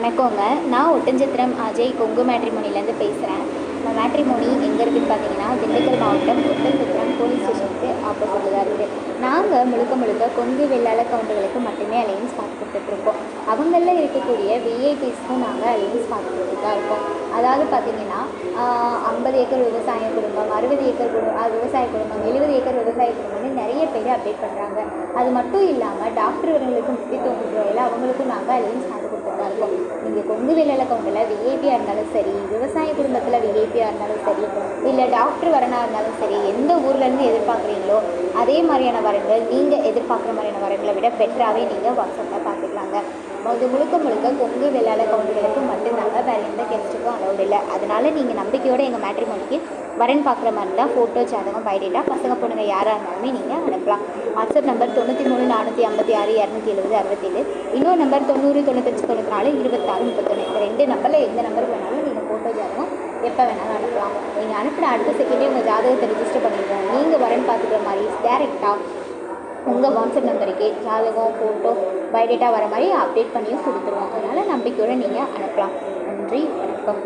வணக்கங்க. நான் ஒட்டன்சத்திரம் அஜய் கொங்கு மேட்ரிமோனிலேருந்து பேசுகிறேன். நம்ம மேட்ரிமோனி எங்கே இருக்குதுன்னு பார்த்தீங்கன்னா, திண்டுக்கல் மாவட்டம் ஒட்டன்சத்திரம் போலீஸ் ஸ்டேஷனுக்கு ஆப்போசிட்டில் தான் இருக்குது. நாங்கள் முழுக்க கொங்கு வெள்ளாள கவுண்டர்களுக்கு மட்டுமே அலையன்ஸ் பார்த்து கொடுத்துட்ருக்கோம். அவங்களில் இருக்கக்கூடிய விஐபிஸ்க்கும் நாங்கள் அலையன்ஸ் பார்த்து கொடுத்துட்டு தான் இருக்கோம். அதாவது பார்த்திங்கன்னா 50 ஏக்கர் விவசாய குடும்பம், 60 ஏக்கர் விவசாய குடும்பம், 70 ஏக்கர் விவசாய குடும்பம்னு நிறைய பேர் அப்டேட் பண்ணுறாங்க. அது மட்டும் இல்லாமல் டாக்டர்களுக்கு முக்கியத்துவம் கொடுக்குறதில் அவங்களுக்கும் நாங்கள் அலையன்ஸ் பார்த்து கொடுத்துட்டு தான் இருக்கோம். நீங்கள் கொங்கு வெள்ளாள கவுண்டரில் விஐபியாக இருந்தாலும் சரி, விவசாய குடும்பத்தில் விஐபியாக இருந்தாலும் சரி, இல்லை டாக்டர் வரனாக இருந்தாலும் சரி, எந்த ஊர்லேருந்து எதிர்பார்க்குறீங்களோ அதே மாதிரியான வரன்கள் நீங்கள் எதிர்பார்க்குற மாதிரியான வரன்களை விட பெட்டராகவே நீங்கள் வாட்ஸ்அப்பில் பார்த்துக்கலாங்க. அது முழுக்க கொங்கு வெள்ளாள கவுண்டர்களுக்கு மட்டும்தாங்க, வேறு எந்த கெஸ்ட்டுக்கும் அலௌட் இல்லை. அதனால் நீங்கள் நம்பிக்கையோடு எங்கள் மேட்ரிமோனிக்கு வரன் பார்க்குற மாதிரி இருந்தால் ஃபோட்டோ, ஜாதகம், பயோடேட்டா பசங்க பொண்ணுங்க யாராக இருந்தாலுமே நீங்கள் அனுப்பலாம். வாட்ஸ்அப் நம்பர் 93 456 270 67, இன்னொரு நம்பர் 90 95 94 26 31. இந்த 2 நம்பரில் எந்த நம்பருக்கு வேணாலும் நீங்கள் ஃபோட்டோ, ஜாதகம் எப்போ வேணாலும் அனுப்பலாம். நீங்கள் அனுப்பின அடுத்த செகண்டே உங்கள் ஜாதகத்தை ரிஜிஸ்டர் பண்ணிடுவோம். நீங்கள் வரன் பார்த்துக்கிற மாதிரி டேரெக்டாக உங்கள் வாட்ஸ்அப் நம்பருக்கு ஜாதகம், ஃபோட்டோ, பயோடேட்டா வர மாதிரி அப்டேட் பண்ணியும் கொடுத்துருவோம். அதனால் நம்பிக்கையோடு நீங்கள் அனுப்பலாம். நன்றி, வணக்கம்.